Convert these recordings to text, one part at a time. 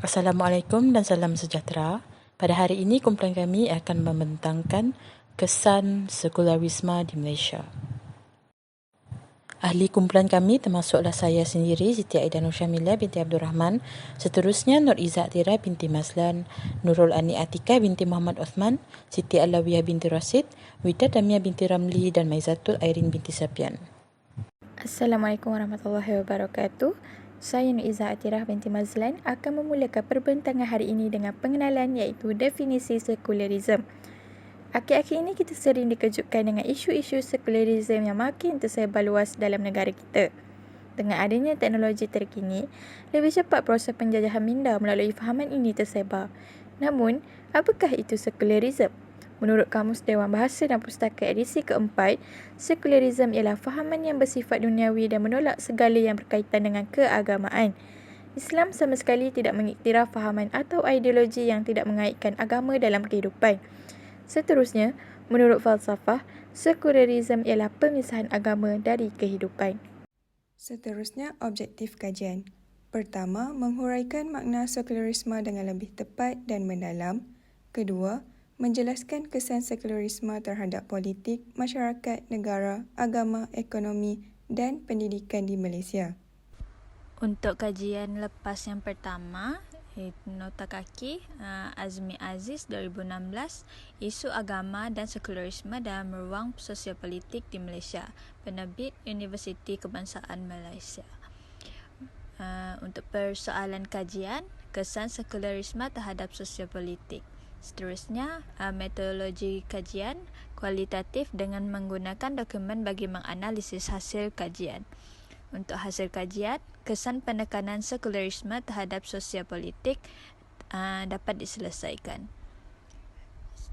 Assalamualaikum dan salam sejahtera. Pada hari ini, kumpulan kami akan membentangkan kesan sekularisme di Malaysia. Ahli kumpulan kami termasuklah saya sendiri, Siti Aida Nur Syamilah binti Abdul Rahman. Seterusnya, Nur Izzah Atira binti Maslan, Nurul Ani Atika binti Muhammad Osman, Siti Alawiyah binti Rasid, Wida Damia binti Ramli dan Maizatul Airin binti Sapian. Assalamualaikum warahmatullahi wabarakatuh. Saya Nur Izzah Atirah binti Mazlan akan memulakan perbentangan hari ini dengan pengenalan iaitu definisi sekularisme. Akhir-akhir ini kita sering dikejutkan dengan isu-isu sekularisme yang makin tersebar luas dalam negara kita. Dengan adanya teknologi terkini, lebih cepat proses penjajahan minda melalui fahaman ini tersebar. Namun, apakah itu sekularisme? Menurut Kamus Dewan Bahasa dan Pustaka edisi keempat, sekularisme ialah fahaman yang bersifat duniawi dan menolak segala yang berkaitan dengan keagamaan. Islam sama sekali tidak mengiktiraf fahaman atau ideologi yang tidak mengaitkan agama dalam kehidupan. Seterusnya, menurut falsafah, sekularisme ialah pemisahan agama dari kehidupan. Seterusnya, objektif kajian. Pertama, menghuraikan makna sekularisme dengan lebih tepat dan mendalam. Kedua, menjelaskan kesan sekularisme terhadap politik, masyarakat, negara, agama, ekonomi dan pendidikan di Malaysia. Untuk kajian lepas yang pertama, nota kaki Azmi Aziz 2016, isu agama dan sekularisme dalam ruang sosiopolitik di Malaysia, penerbit Universiti Kebangsaan Malaysia. Untuk persoalan kajian, kesan sekularisme terhadap sosiopolitik. Seterusnya, metodologi kajian kualitatif dengan menggunakan dokumen bagi menganalisis hasil kajian. Untuk hasil kajian, kesan penekanan sekularisme terhadap sosiopolitik dapat diselesaikan.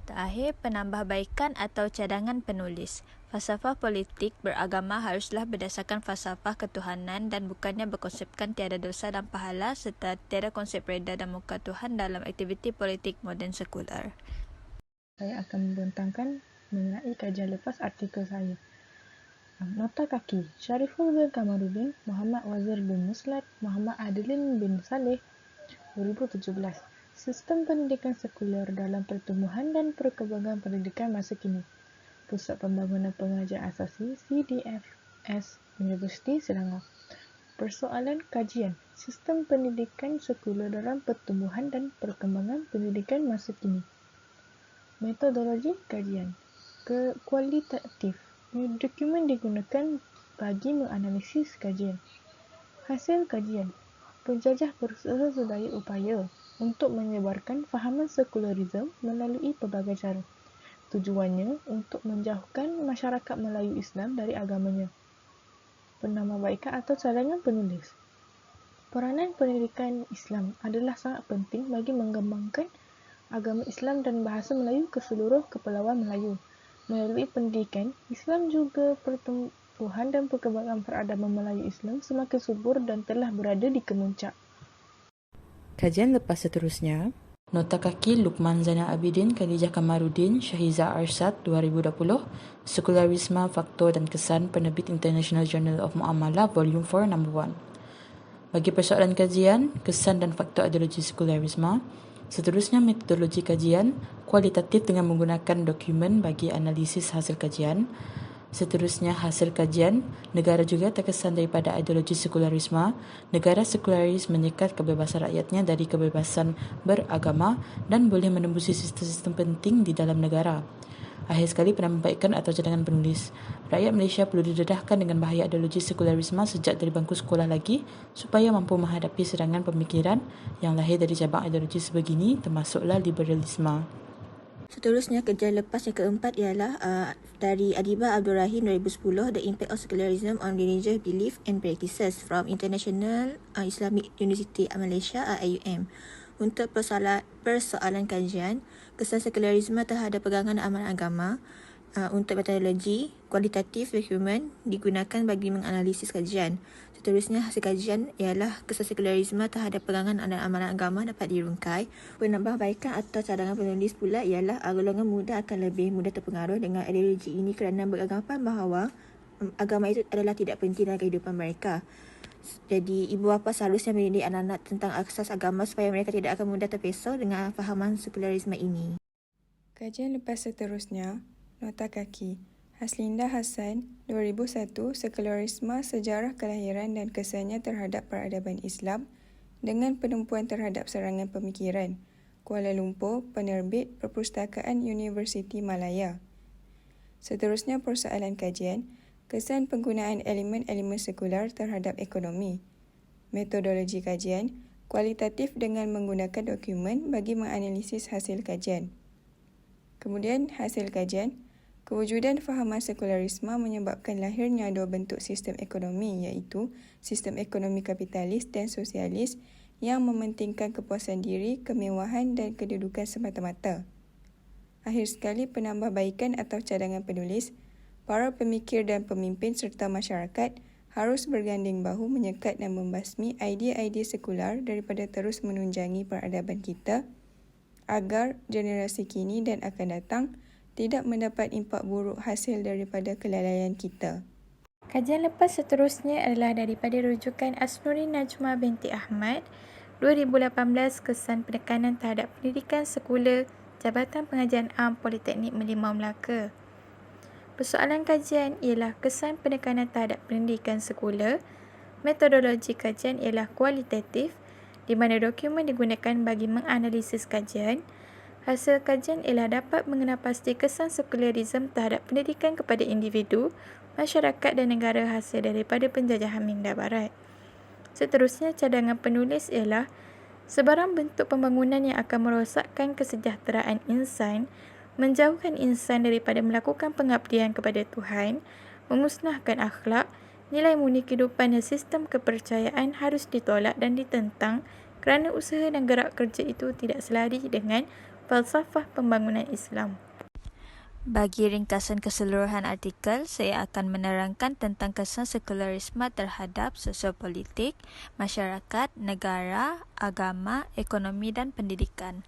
Terakhir, penambahbaikan atau cadangan penulis. Falsafah politik beragama haruslah berdasarkan falsafah ketuhanan dan bukannya berkonsepkan tiada dosa dan pahala serta tiada konsep reda dan muka Tuhan dalam aktiviti politik moden sekular. Saya akan membentangkan mengenai kajian lepas artikel saya. Nota kaki Syariful bin Kamaruddin, Muhammad Wazir bin Muslat, Muhammad Adilin bin Saleh 2017. Sistem pendidikan sekular dalam pertumbuhan dan perkembangan pendidikan masa kini. Pusat Pembangunan Pengajian Asasi CDFS Universiti Selangor. Persoalan kajian Sistem pendidikan sekular dalam pertumbuhan dan perkembangan pendidikan masa kini. Metodologi kajian kualitatif. Dokumen digunakan bagi menganalisis kajian. Hasil kajian. Penjajah berusaha sedaya upaya untuk menyebarkan fahaman sekularisme melalui pelbagai cara. Tujuannya untuk menjauhkan masyarakat Melayu Islam dari agamanya. Penambahbaikan atau cadangan penulis. Peranan pendidikan Islam adalah sangat penting bagi mengembangkan agama Islam dan bahasa Melayu ke seluruh kepulauan Melayu. Melalui pendidikan, Islam juga pertumbuhan dan perkembangan peradaban Melayu Islam semakin subur dan telah berada di kemuncak. Kajian lepas seterusnya, nota kaki Luqman Zainal Abidin, Khadijah Kamaruddin, Syahiza Arshad 2020, Sekularisme, Faktor dan Kesan, penerbit International Journal of Muamalah, Volume 4, No. 1. Bagi persoalan kajian, kesan dan faktor ideologi sekularisme. Seterusnya, metodologi kajian kualitatif dengan menggunakan dokumen bagi analisis hasil kajian. Seterusnya, hasil kajian. Negara juga terkesan daripada ideologi sekularisme. Negara sekularis menyekat kebebasan rakyatnya dari kebebasan beragama dan boleh menembusi sistem-sistem penting di dalam negara. Akhir sekali, penambahbaikan atau cadangan penulis. Rakyat Malaysia perlu didedahkan dengan bahaya ideologi sekularisme sejak dari bangku sekolah lagi supaya mampu menghadapi serangan pemikiran yang lahir dari cabang ideologi sebegini, termasuklah liberalisme. Seterusnya, kajian lepas yang keempat ialah dari Adibah Abdul Rahim 2010, The Impact of Secularism on Religious Belief and Practices from International Islamic University Malaysia IUM. Untuk persoalan kajian, kesan sekularisme terhadap pegangan amalan agama. Untuk metodologi, kualitatif dokumen digunakan bagi menganalisis kajian. Seterusnya, hasil kajian ialah kesan sekularisme terhadap pegangan amalan agama dapat dirungkai. Penambahbaikan atau cadangan penulis pula ialah golongan muda akan lebih mudah terpengaruh dengan ideologi ini kerana beranggapan bahawa agama itu adalah tidak penting dalam kehidupan mereka. Jadi, ibu bapa seharusnya mendidik anak-anak tentang asas agama supaya mereka tidak akan mudah terpesong dengan fahaman sekularisme ini. Kajian lepas seterusnya, nota kaki. Haslinda Hassan, 2001, Sekularisme, Sejarah Kelahiran dan Kesannya Terhadap Peradaban Islam dengan Penumpuan Terhadap Serangan Pemikiran. Kuala Lumpur, Penerbit Perpustakaan Universiti Malaya. Seterusnya persoalan kajian, kesan penggunaan elemen-elemen sekular terhadap ekonomi. Metodologi kajian, kualitatif dengan menggunakan dokumen bagi menganalisis hasil kajian. Kemudian hasil kajian, kewujudan fahaman sekularisme menyebabkan lahirnya dua bentuk sistem ekonomi iaitu sistem ekonomi kapitalis dan sosialis yang mementingkan kepuasan diri, kemewahan dan kedudukan semata-mata. Akhir sekali, penambahbaikan atau cadangan penulis, para pemikir dan pemimpin serta masyarakat harus berganding bahu menyekat dan membasmi idea-idea sekular daripada terus menunjangi peradaban kita agar generasi kini dan akan datang tidak mendapat impak buruk hasil daripada kelalaian kita. Kajian lepas seterusnya adalah daripada rujukan Asnuri Najma binti Ahmad, 2018, Kesan Penekanan Terhadap Pendidikan Sekular, Jabatan Pengajian Am Politeknik Merlimau Melaka. Persoalan kajian ialah kesan penekanan terhadap pendidikan sekular. Metodologi kajian ialah kualitatif, di mana dokumen digunakan bagi menganalisis kajian. Hasil kajian ialah dapat mengenal pasti kesan sekularisme terhadap pendidikan kepada individu, masyarakat dan negara hasil daripada penjajahan Minda Barat. Seterusnya, cadangan penulis ialah sebarang bentuk pembangunan yang akan merosakkan kesejahteraan insan, menjauhkan insan daripada melakukan pengabdian kepada Tuhan, memusnahkan akhlak, nilai murni kehidupan dan sistem kepercayaan harus ditolak dan ditentang kerana usaha dan gerak kerja itu tidak selari dengan falsafah pembangunan Islam. Bagi ringkasan keseluruhan artikel, saya akan menerangkan tentang kesan sekularisme terhadap sosiopolitik, masyarakat, negara, agama, ekonomi dan pendidikan.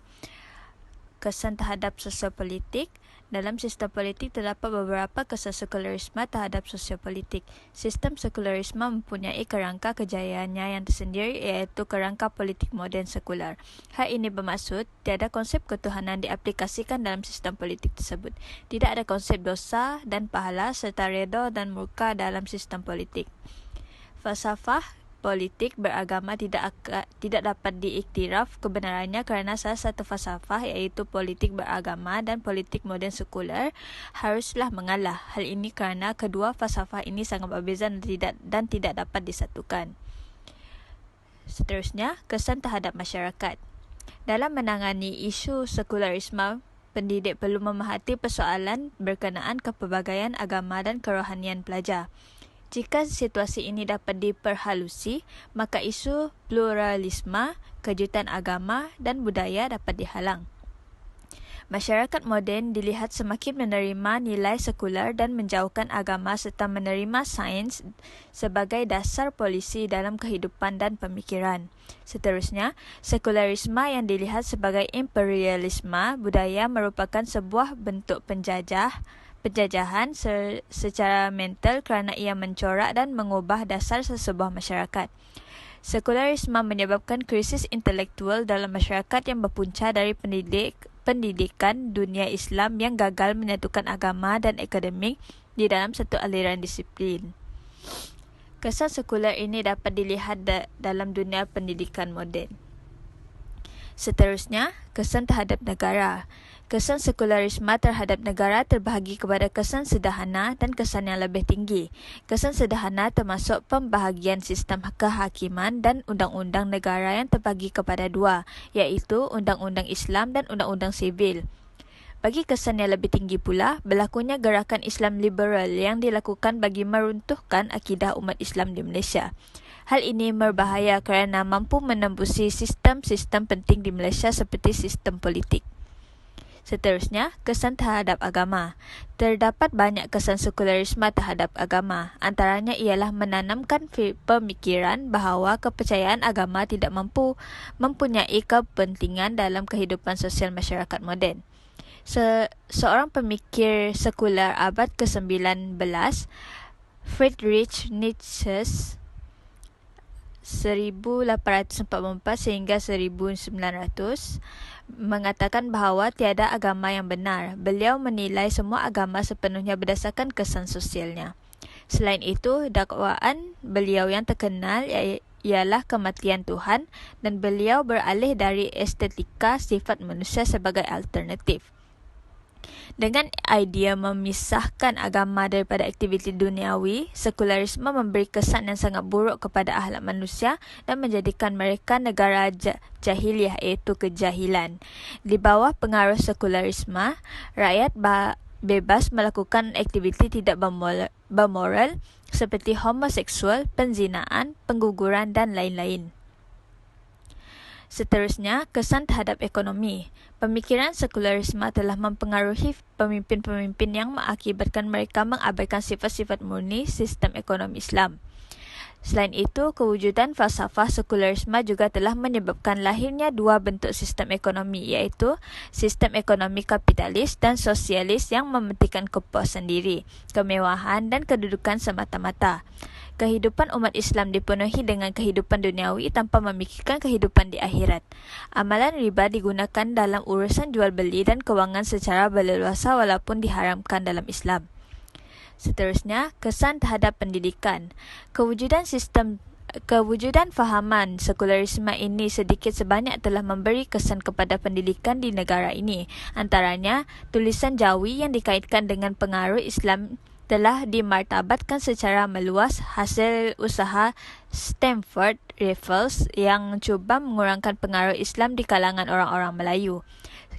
Kesan terhadap sosiopolitik. Dalam sistem politik terdapat beberapa kesan sekularisme terhadap sosiopolitik. Sistem sekularisme mempunyai kerangka kejayaannya yang tersendiri iaitu kerangka politik moden sekular. Hal ini bermaksud tiada konsep ketuhanan diaplikasikan dalam sistem politik tersebut. Tidak ada konsep dosa dan pahala serta redha dan murka dalam sistem politik. Falsafah politik beragama tidak dapat diiktiraf kebenarannya kerana salah satu falsafah iaitu politik beragama dan politik moden sekular haruslah mengalah. Hal ini kerana kedua falsafah ini sangat berbeza dan tidak dapat disatukan. Seterusnya, kesan terhadap masyarakat. Dalam menangani isu sekularisme, pendidik perlu memerhati persoalan berkenaan kepelbagaian agama dan kerohanian pelajar. Jika situasi ini dapat diperhalusi, maka isu pluralisme, kejutan agama dan budaya dapat dihalang. Masyarakat moden dilihat semakin menerima nilai sekular dan menjauhkan agama serta menerima sains sebagai dasar polisi dalam kehidupan dan pemikiran. Seterusnya, sekularisme yang dilihat sebagai imperialisme budaya merupakan sebuah bentuk penjajahan secara mental kerana ia mencorak dan mengubah dasar sesebuah masyarakat. Sekularisme menyebabkan krisis intelektual dalam masyarakat yang berpunca dari pendidikan dunia Islam yang gagal menyatukan agama dan akademik di dalam satu aliran disiplin. Kesan sekular ini dapat dilihat dalam dunia pendidikan moden. Seterusnya, kesan terhadap negara. Kesan sekularisme terhadap negara terbahagi kepada kesan sederhana dan kesan yang lebih tinggi. Kesan sederhana termasuk pembahagian sistem kehakiman dan undang-undang negara yang terbagi kepada dua, iaitu undang-undang Islam dan undang-undang sivil. Bagi kesan yang lebih tinggi pula, berlakunya gerakan Islam liberal yang dilakukan bagi meruntuhkan akidah umat Islam di Malaysia. Hal ini berbahaya kerana mampu menembusi sistem-sistem penting di Malaysia seperti sistem politik. Seterusnya, kesan terhadap agama. Terdapat banyak kesan sekularisme terhadap agama. Antaranya ialah menanamkan pemikiran bahawa kepercayaan agama tidak mempunyai kepentingan dalam kehidupan sosial masyarakat moden. Seorang pemikir sekular abad ke-19, Friedrich Nietzsche, 1844 sehingga 1900 mengatakan bahawa tiada agama yang benar. Beliau menilai semua agama sepenuhnya berdasarkan kesan sosialnya. Selain itu, dakwaan beliau yang terkenal ialah kematian Tuhan, dan beliau beralih dari estetika sifat manusia sebagai alternatif. Dengan idea memisahkan agama daripada aktiviti duniawi, sekularisme memberi kesan yang sangat buruk kepada akhlak manusia dan menjadikan mereka negara jahiliah, iaitu kejahilan. Di bawah pengaruh sekularisme, rakyat bebas melakukan aktiviti tidak bermoral seperti homoseksual, penzinaan, pengguguran dan lain-lain. Seterusnya, kesan terhadap ekonomi. Pemikiran sekularisme telah mempengaruhi pemimpin-pemimpin yang mengakibatkan mereka mengabaikan sifat-sifat murni sistem ekonomi Islam. Selain itu, kewujudan falsafah sekularisme juga telah menyebabkan lahirnya dua bentuk sistem ekonomi, iaitu sistem ekonomi kapitalis dan sosialis yang mementingkan kepuasan diri, kemewahan dan kedudukan semata-mata. Kehidupan umat Islam dipenuhi dengan kehidupan duniawi tanpa memikirkan kehidupan di akhirat. Amalan riba digunakan dalam urusan jual beli dan kewangan secara berleluasa walaupun diharamkan dalam Islam. Seterusnya, kesan terhadap pendidikan. Kewujudan fahaman sekularisme ini sedikit sebanyak telah memberi kesan kepada pendidikan di negara ini. Antaranya, tulisan Jawi yang dikaitkan dengan pengaruh Islam telah dimartabatkan secara meluas hasil usaha Stanford Raffles yang cuba mengurangkan pengaruh Islam di kalangan orang-orang Melayu.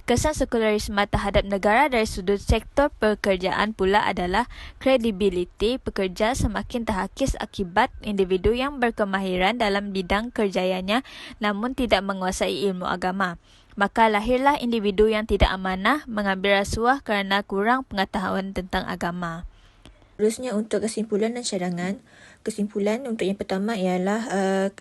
Kesan sekularisme terhadap negara dari sudut sektor pekerjaan pula adalah kredibiliti pekerja semakin terhakis akibat individu yang berkemahiran dalam bidang kerjayanya namun tidak menguasai ilmu agama. Maka lahirlah individu yang tidak amanah, mengambil rasuah kerana kurang pengetahuan tentang agama. Seterusnya untuk kesimpulan dan cadangan. Kesimpulan untuk yang pertama ialah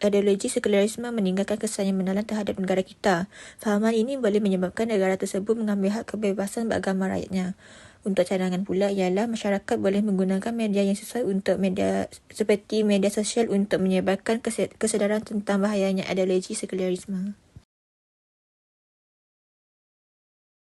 ideologi sekularisme meninggalkan kesan yang mendalam terhadap negara kita. Fahaman ini boleh menyebabkan negara tersebut mengambil hak kebebasan beragama rakyatnya. Untuk cadangan pula ialah masyarakat boleh menggunakan media yang sesuai untuk seperti media sosial untuk menyebarkan kesedaran tentang bahayanya ideologi sekularisme.